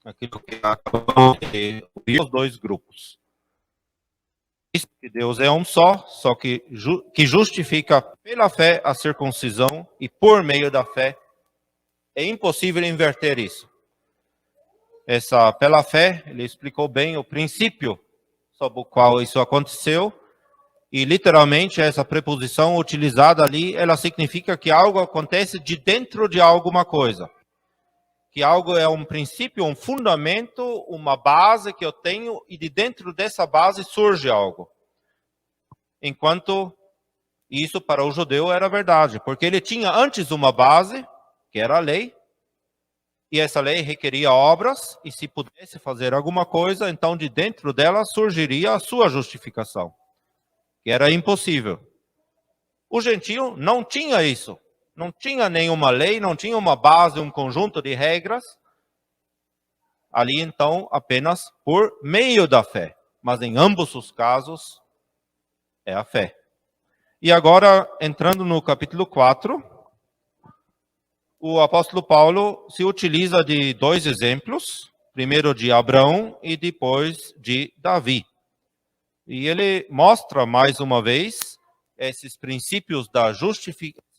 aquilo que acabamos de ouvir, os dois grupos. Que Deus é um só que justifica pela fé a circuncisão e por meio da fé. É impossível inverter isso. Pela fé, ele explicou bem o princípio sob o qual isso aconteceu, e literalmente essa preposição utilizada ali, ela significa que algo acontece de dentro de alguma coisa. Que algo é um princípio, um fundamento, uma base que eu tenho, e de dentro dessa base surge algo. Enquanto isso para o judeu era verdade, porque ele tinha antes uma base, que era a lei, e essa lei requeria obras, e se pudesse fazer alguma coisa, então de dentro dela surgiria a sua justificação, que era impossível. O gentio não tinha isso, não tinha nenhuma lei, não tinha uma base, um conjunto de regras, ali então apenas por meio da fé, mas em ambos os casos é a fé. E agora, entrando no capítulo 4, o apóstolo Paulo se utiliza de dois exemplos, primeiro de Abraão e depois de Davi. E ele mostra mais uma vez esses princípios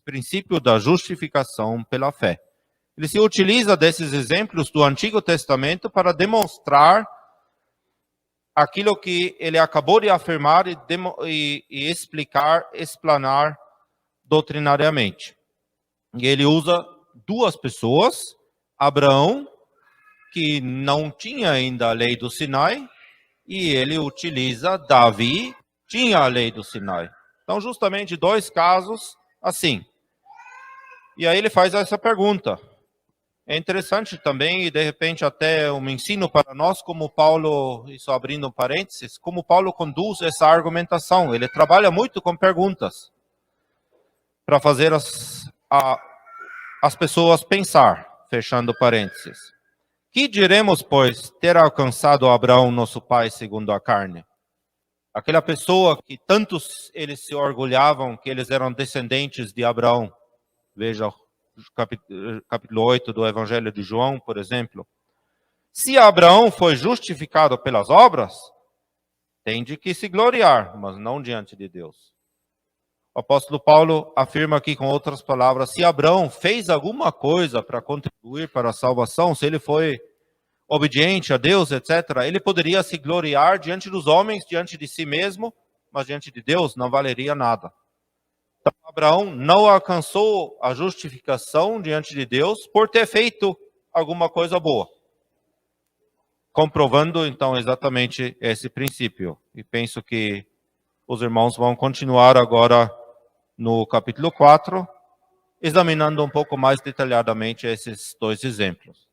princípio da justificação pela fé. Ele se utiliza desses exemplos do Antigo Testamento para demonstrar aquilo que ele acabou de afirmar e explicar, explanar doutrinariamente. E ele usa duas pessoas, Abraão, que não tinha ainda a lei do Sinai, e ele utiliza Davi, tinha a lei do Sinai. Então, justamente dois casos assim. E aí ele faz essa pergunta. É interessante também, e de repente até um ensino para nós, como Paulo, isso abrindo parênteses, como Paulo conduz essa argumentação. Ele trabalha muito com perguntas para fazer as pessoas pensar, fechando parênteses. Que diremos, pois, ter alcançado Abraão, nosso pai, segundo a carne? Aquela pessoa que tantos eles se orgulhavam que eles eram descendentes de Abraão. Veja capítulo 8 do Evangelho de João, por exemplo. Se Abraão foi justificado pelas obras, tem de que se gloriar, mas não diante de Deus. O apóstolo Paulo afirma aqui com outras palavras, se Abraão fez alguma coisa para contribuir para a salvação, se ele foi obediente a Deus, etc., ele poderia se gloriar diante dos homens, diante de si mesmo, mas diante de Deus não valeria nada. Então, Abraão não alcançou a justificação diante de Deus por ter feito alguma coisa boa. Comprovando, então, exatamente esse princípio. E penso que os irmãos vão continuar agora no capítulo 4, examinando um pouco mais detalhadamente esses dois exemplos.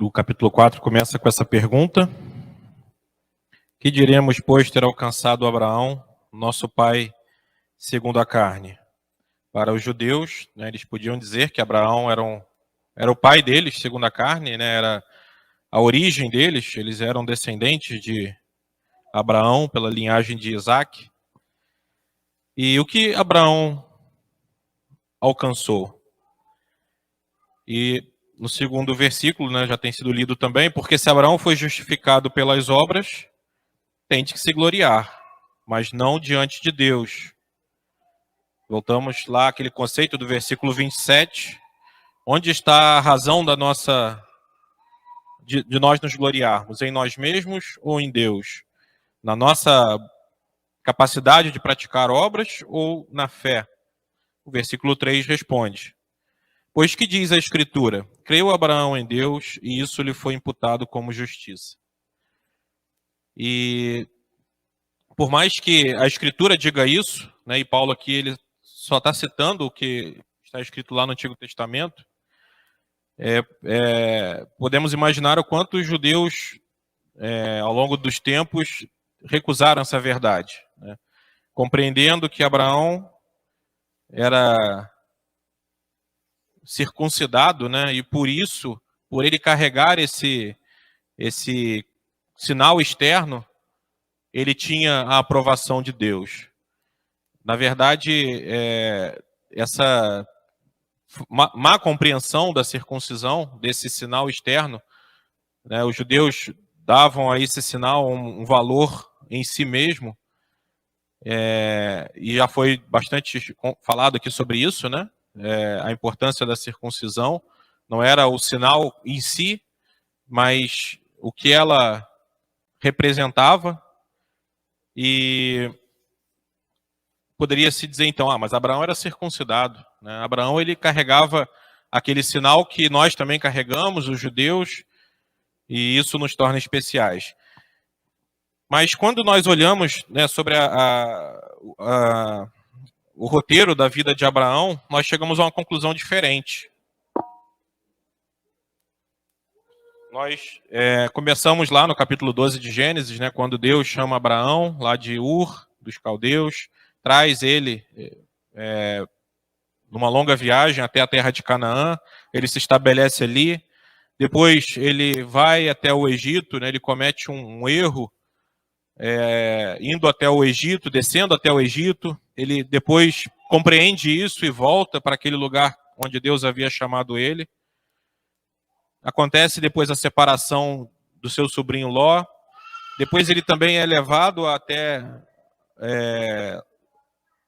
O capítulo 4 começa com essa pergunta. Que diremos, pois, ter alcançado Abraão, nosso pai, segundo a carne? Para os judeus, né, eles podiam dizer que Abraão era o pai deles, segundo a carne, né, era a origem deles, eles eram descendentes de Abraão pela linhagem de Isaac. E o que Abraão alcançou? E no segundo versículo, né, já tem sido lido também, porque se Abraão foi justificado pelas obras, tem de se gloriar, mas não diante de Deus. Voltamos lá àquele conceito do versículo 27, onde está a razão da de nós nos gloriarmos, em nós mesmos ou em Deus? Na nossa capacidade de praticar obras ou na fé? O versículo 3 responde: pois que diz a Escritura? Creu Abraão em Deus e isso lhe foi imputado como justiça. E por mais que a Escritura diga isso, né, e Paulo aqui ele só está citando o que está escrito lá no Antigo Testamento, podemos imaginar o quanto os judeus, ao longo dos tempos, recusaram essa verdade, né, compreendendo que Abraão era circuncidado, né, e por isso, por ele carregar esse sinal externo, ele tinha a aprovação de Deus. Na verdade, essa má compreensão da circuncisão, desse sinal externo, né, os judeus davam a esse sinal um valor em si mesmo, e já foi bastante falado aqui sobre isso, né? A importância da circuncisão não era o sinal em si, mas o que ela representava. E poderia se dizer então, mas Abraão era circuncidado, né? Abraão, ele carregava aquele sinal que nós também carregamos, os judeus, e isso nos torna especiais. Mas quando nós olhamos, né, sobre o roteiro da vida de Abraão, nós chegamos a uma conclusão diferente. Nós começamos lá no capítulo 12 de Gênesis, né, quando Deus chama Abraão, lá de Ur, dos caldeus, traz ele numa longa viagem até a terra de Canaã, ele se estabelece ali, depois ele vai até o Egito, né, ele comete um erro, indo até o Egito, descendo até o Egito, ele depois compreende isso e volta para aquele lugar onde Deus havia chamado ele. Acontece depois a separação do seu sobrinho Ló, depois ele também é levado até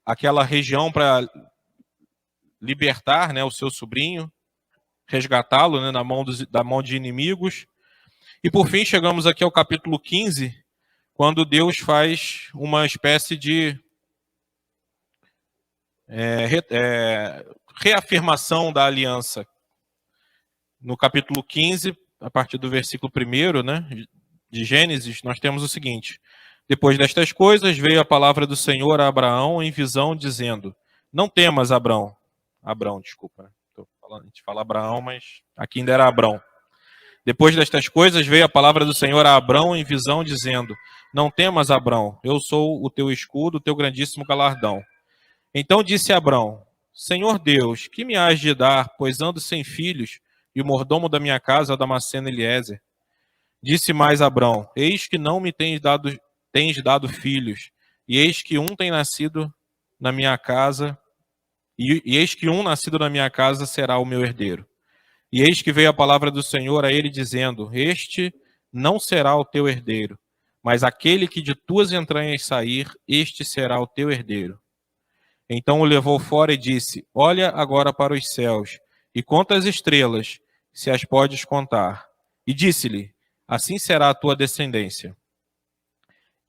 aquela região para libertar, né, o seu sobrinho, resgatá-lo, né, da mão de inimigos. E por fim chegamos aqui ao capítulo 15, quando Deus faz uma espécie de reafirmação da aliança. No capítulo 15, a partir do versículo 1, né, de Gênesis, nós temos o seguinte: depois destas coisas veio a palavra do Senhor a Abraão em visão, dizendo: não temas, Abrão, desculpa, né? A gente fala Abraão, mas aqui ainda era Abrão. Depois destas coisas veio a palavra do Senhor a Abrão em visão, dizendo: não temas, Abrão, eu sou o teu escudo, o teu grandíssimo galardão. Então disse Abrão: Senhor Deus, que me hás de dar, pois ando sem filhos, e o mordomo da minha casa é o Damasceno Eliezer? Disse mais Abrão: eis que não me tens dado filhos, e eis que um tem nascido na minha casa, e eis que um nascido na minha casa será o meu herdeiro. E eis que veio a palavra do Senhor a ele, dizendo: este não será o teu herdeiro, mas aquele que de tuas entranhas sair, este será o teu herdeiro. Então o levou fora e disse: olha agora para os céus, e conta as estrelas, se as podes contar. E disse-lhe: assim será a tua descendência.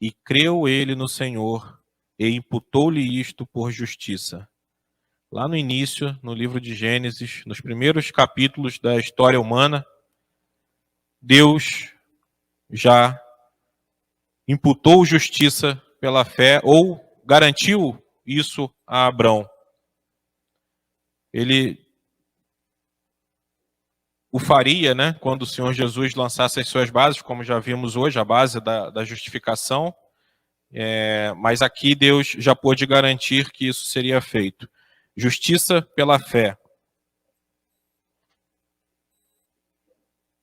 E creu ele no Senhor, e imputou-lhe isto por justiça. Lá no início, no livro de Gênesis, nos primeiros capítulos da história humana, Deus já imputou justiça pela fé, ou garantiu isso a Abrão. Ele o faria, né, quando o Senhor Jesus lançasse as suas bases, como já vimos hoje, a base da justificação. Mas aqui Deus já pôde garantir que isso seria feito. Justiça pela fé.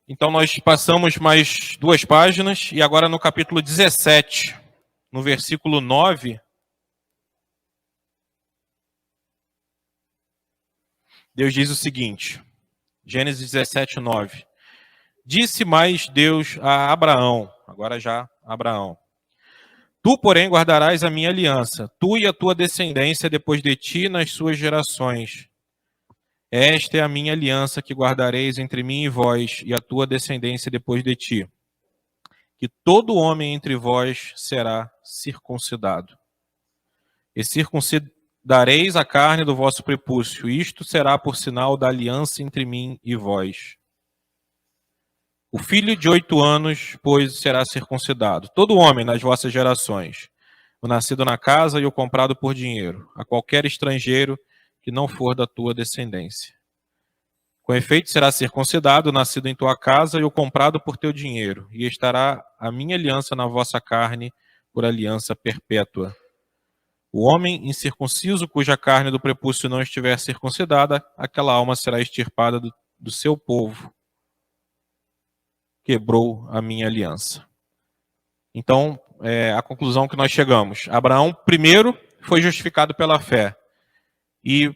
Então nós passamos mais 2 páginas, e agora no capítulo 17, no versículo 9, Deus diz o seguinte, Gênesis 17, 9. Disse mais Deus a Abraão, agora já Abraão: tu, porém, guardarás a minha aliança, tu e a tua descendência depois de ti nas suas gerações. Esta é a minha aliança que guardareis entre mim e vós, e a tua descendência depois de ti. Que todo homem entre vós será circuncidado. E circuncidareis a carne do vosso prepúcio. Isto será por sinal da aliança entre mim e vós. O filho de 8 anos, pois, será circuncidado. Todo homem nas vossas gerações, o nascido na casa e o comprado por dinheiro, a qualquer estrangeiro que não for da tua descendência. Com efeito, será circuncidado, nascido em tua casa e o comprado por teu dinheiro, e estará a minha aliança na vossa carne por aliança perpétua. O homem incircunciso, cuja carne do prepúcio não estiver circuncidada, aquela alma será extirpada do seu povo. Quebrou a minha aliança. Então, a conclusão que nós chegamos: Abraão, primeiro, foi justificado pela fé. E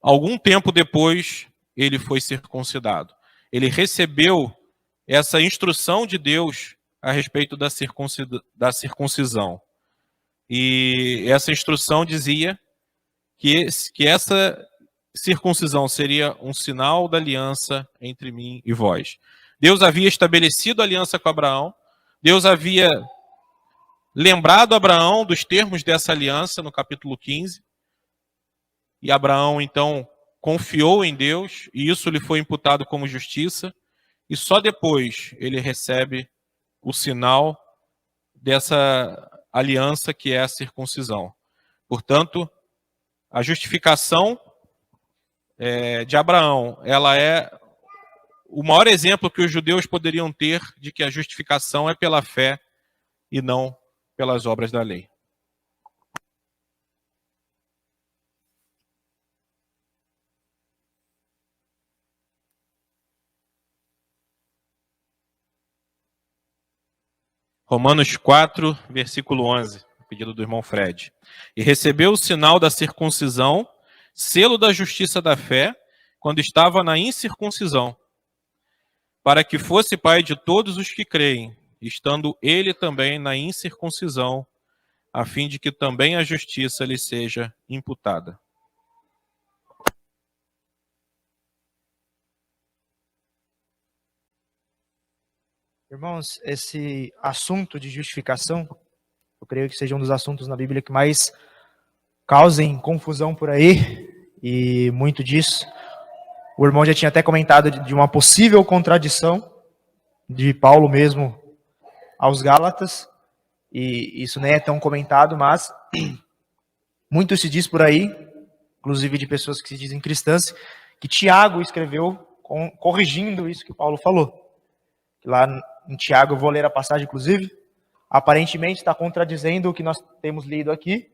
algum tempo depois, ele foi circuncidado. Ele recebeu essa instrução de Deus a respeito da circuncisão. E essa instrução dizia que essa circuncisão seria um sinal da aliança entre mim e vós. Deus havia estabelecido a aliança com Abraão, Deus havia lembrado Abraão dos termos dessa aliança no capítulo 15, e Abraão então confiou em Deus, e isso lhe foi imputado como justiça, e só depois ele recebe o sinal dessa aliança que é a circuncisão. Portanto, a justificação de Abraão, ela é o maior exemplo que os judeus poderiam ter de que a justificação é pela fé e não pelas obras da lei. Romanos 4, versículo 11, pedido do irmão Fred. E recebeu o sinal da circuncisão, selo da justiça da fé, quando estava na incircuncisão, para que fosse pai de todos os que creem, estando ele também na incircuncisão, a fim de que também a justiça lhe seja imputada. Irmãos, esse assunto de justificação, eu creio que seja um dos assuntos na Bíblia que mais causem confusão por aí, e muito disso. O irmão já tinha até comentado de uma possível contradição de Paulo mesmo aos Gálatas, e isso nem é tão comentado, mas muito se diz por aí, inclusive de pessoas que se dizem cristãs, que Tiago escreveu corrigindo isso que Paulo falou. Lá em Tiago, eu vou ler a passagem, inclusive, aparentemente está contradizendo o que nós temos lido aqui,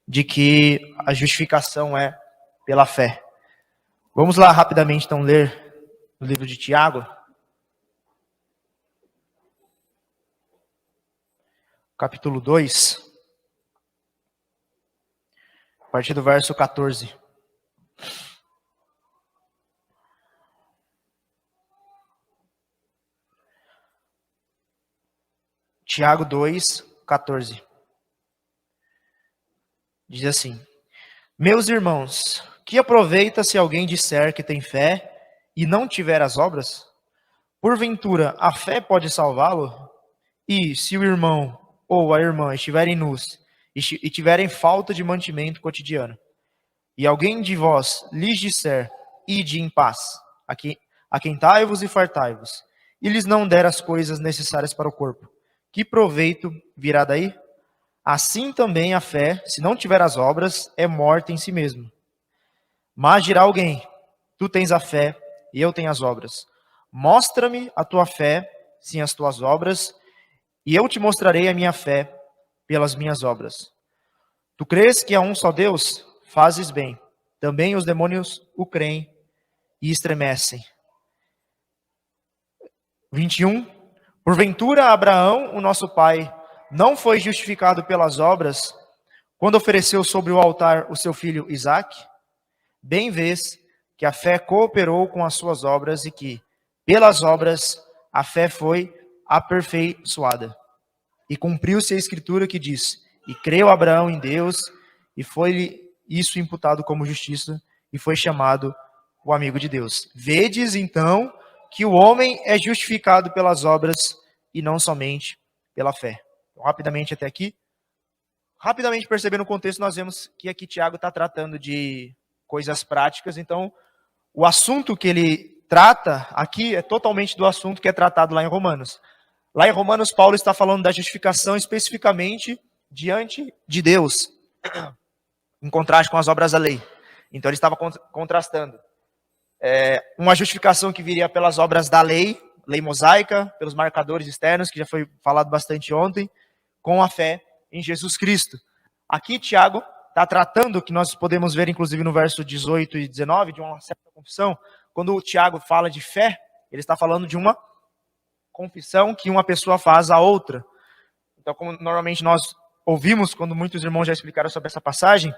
de que a justificação é pela fé. Vamos lá rapidamente, então, ler o livro de Tiago. Capítulo 2, a partir do verso 14. Tiago 2, 14. Diz assim: Meus irmãos, que aproveita se alguém disser que tem fé e não tiver as obras? Porventura, a fé pode salvá-lo? E se o irmão ou a irmã estiverem nus e tiverem falta de mantimento cotidiano, e alguém de vós lhes disser, ide em paz, aquentai-vos e fartai-vos, e lhes não der as coisas necessárias para o corpo, que proveito virá daí? Assim também a fé, se não tiver as obras, é morta em si mesma. Mas dirá alguém, tu tens a fé e eu tenho as obras. Mostra-me a tua fé sem as tuas obras, e eu te mostrarei a minha fé pelas minhas obras. Tu crês que há um só Deus? Fazes bem. Também os demônios o creem e estremecem. 21. Porventura Abraão, o nosso pai, não foi justificado pelas obras quando ofereceu sobre o altar o seu filho Isaque? Bem vês que a fé cooperou com as suas obras e que, pelas obras, a fé foi aperfeiçoada. E cumpriu-se a escritura que diz, e creu Abraão em Deus, e foi-lhe isso imputado como justiça, e foi chamado o amigo de Deus. Vedes, então, que o homem é justificado pelas obras e não somente pela fé. Então, rapidamente até aqui. Rapidamente percebendo o contexto, nós vemos que aqui Tiago está tratando de coisas práticas. Então, o assunto que ele trata aqui é totalmente do assunto que é tratado lá em Romanos. Lá em Romanos, Paulo está falando da justificação especificamente diante de Deus, em contraste com as obras da lei. Então, ele estava contrastando uma justificação que viria pelas obras da lei mosaica, pelos marcadores externos, que já foi falado bastante ontem, com a fé em Jesus Cristo. Aqui, Tiago está tratando, que nós podemos ver, inclusive, no verso 18 e 19, de uma certa confissão. Quando o Tiago fala de fé, ele está falando de uma confissão que uma pessoa faz à outra. Então, como normalmente nós ouvimos quando muitos irmãos já explicaram sobre essa passagem,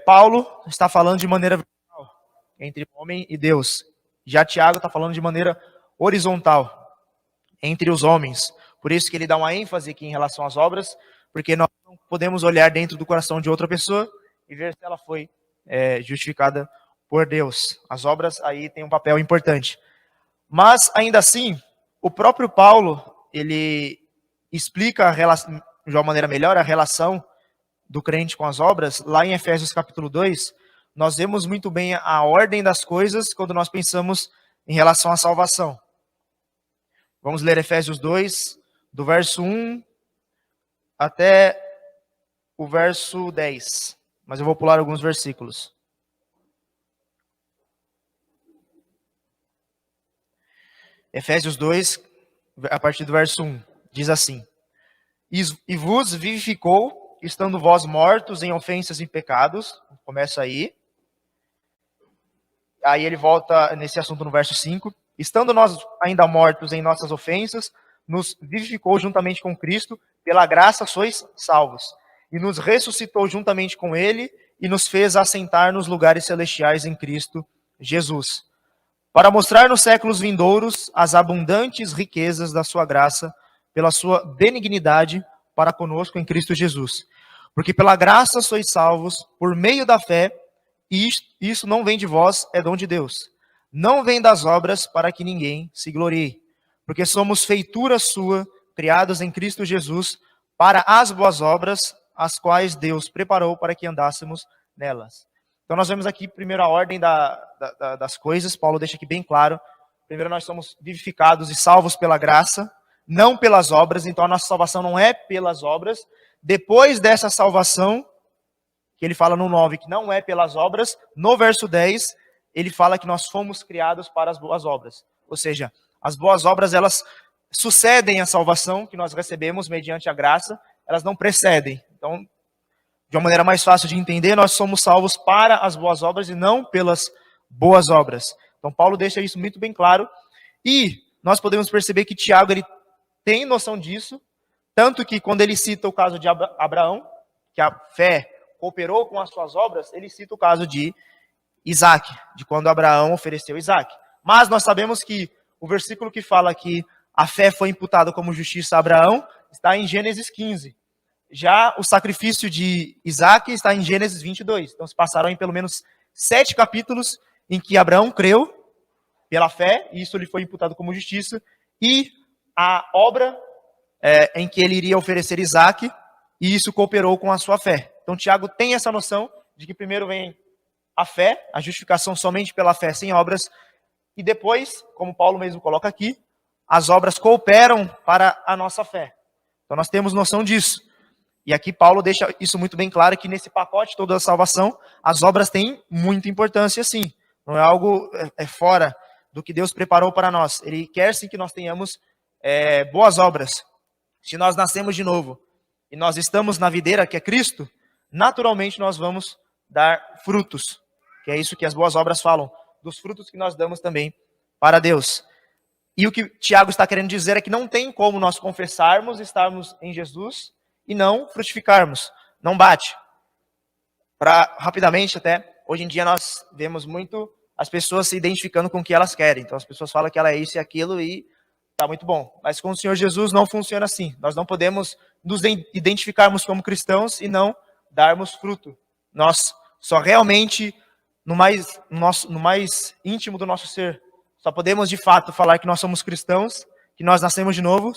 Paulo está falando de maneira vertical, entre homem e Deus. Já Tiago está falando de maneira horizontal, entre os homens. Por isso que ele dá uma ênfase aqui em relação às obras, porque nós não podemos olhar dentro do coração de outra pessoa e ver se ela foi justificada por Deus. As obras aí têm um papel importante. Mas, ainda assim, o próprio Paulo, ele explica de uma maneira melhor a relação do crente com as obras. Lá em Efésios capítulo 2, nós vemos muito bem a ordem das coisas quando nós pensamos em relação à salvação. Vamos ler Efésios 2, do verso 1 até o verso 10. Mas eu vou pular alguns versículos. Efésios 2, a partir do verso 1, diz assim: E vos vivificou, estando vós mortos em ofensas e pecados. Começa aí. Aí ele volta nesse assunto no verso 5. Estando nós ainda mortos em nossas ofensas, nos vivificou juntamente com Cristo, pela graça sois salvos. E nos ressuscitou juntamente com Ele, e nos fez assentar nos lugares celestiais em Cristo Jesus, para mostrar nos séculos vindouros as abundantes riquezas da sua graça, pela sua benignidade para conosco em Cristo Jesus. Porque pela graça sois salvos, por meio da fé, e isso não vem de vós, é dom de Deus. Não vem das obras, para que ninguém se glorie. Porque somos feitura sua, criados em Cristo Jesus, para as boas obras, as quais Deus preparou para que andássemos nelas. Então nós vemos aqui primeiro a ordem das coisas. Paulo deixa aqui bem claro. Primeiro nós somos vivificados e salvos pela graça, não pelas obras. Então a nossa salvação não é pelas obras. Depois dessa salvação, que ele fala no 9, que não é pelas obras, no verso 10, ele fala que nós fomos criados para as boas obras. Ou seja, as boas obras, elas sucedem à salvação que nós recebemos mediante a graça, elas não precedem. Então, de uma maneira mais fácil de entender, nós somos salvos para as boas obras e não pelas boas obras. Então, Paulo deixa isso muito bem claro. E nós podemos perceber que Tiago ele tem noção disso, tanto que quando ele cita o caso de Abraão, que a fé cooperou com as suas obras, ele cita o caso de Isaac, de quando Abraão ofereceu Isaac. Mas nós sabemos que o versículo que fala que a fé foi imputada como justiça a Abraão está em Gênesis 15. Já o sacrifício de Isaac está em Gênesis 22. Então se passaram em pelo menos 7 capítulos em que Abraão creu pela fé, e isso lhe foi imputado como justiça, e a obra em que ele iria oferecer Isaac, e isso cooperou com a sua fé. Então Tiago tem essa noção de que primeiro vem a fé, a justificação somente pela fé, sem obras, e depois, como Paulo mesmo coloca aqui, as obras cooperam para a nossa fé. Então nós temos noção disso. E aqui Paulo deixa isso muito bem claro, que nesse pacote todo da salvação, as obras têm muita importância sim. Não é algo fora do que Deus preparou para nós. Ele quer sim que nós tenhamos boas obras. Se nós nascemos de novo e nós estamos na videira que é Cristo, naturalmente nós vamos dar frutos. Que é isso que as boas obras falam, dos frutos que nós damos também para Deus. E o que Tiago está querendo dizer é que não tem como nós confessarmos, estarmos em Jesus e não frutificarmos. Não bate. Rapidamente até, hoje em dia nós vemos muito as pessoas se identificando com o que elas querem. Então as pessoas falam que ela é isso e aquilo e está muito bom. Mas com o Senhor Jesus não funciona assim. Nós não podemos nos identificarmos como cristãos e não darmos fruto. Nós só realmente, no mais íntimo do nosso ser, só podemos de fato falar que nós somos cristãos, que nós nascemos de novo,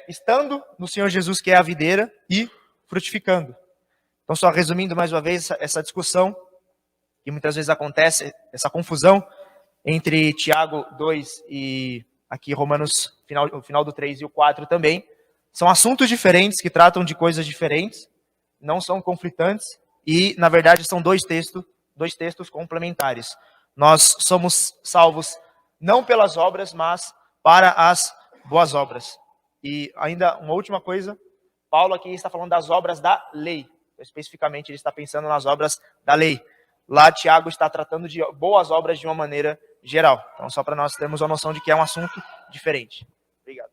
estando no Senhor Jesus, que é a videira, e frutificando. Então, só resumindo mais uma vez essa discussão, que muitas vezes acontece, essa confusão entre Tiago 2 e aqui Romanos, o final do 3 e o 4 também, são assuntos diferentes, que tratam de coisas diferentes, não são conflitantes, e, na verdade, são dois textos complementares. Nós somos salvos não pelas obras, mas para as boas obras. E ainda uma última coisa, Paulo aqui está falando das obras da lei. Especificamente, ele está pensando nas obras da lei. Lá, Tiago está tratando de boas obras de uma maneira geral. Então, só para nós termos a noção de que é um assunto diferente. Obrigado.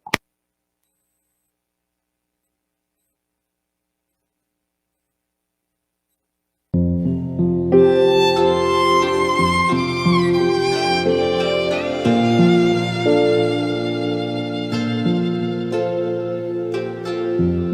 Amém.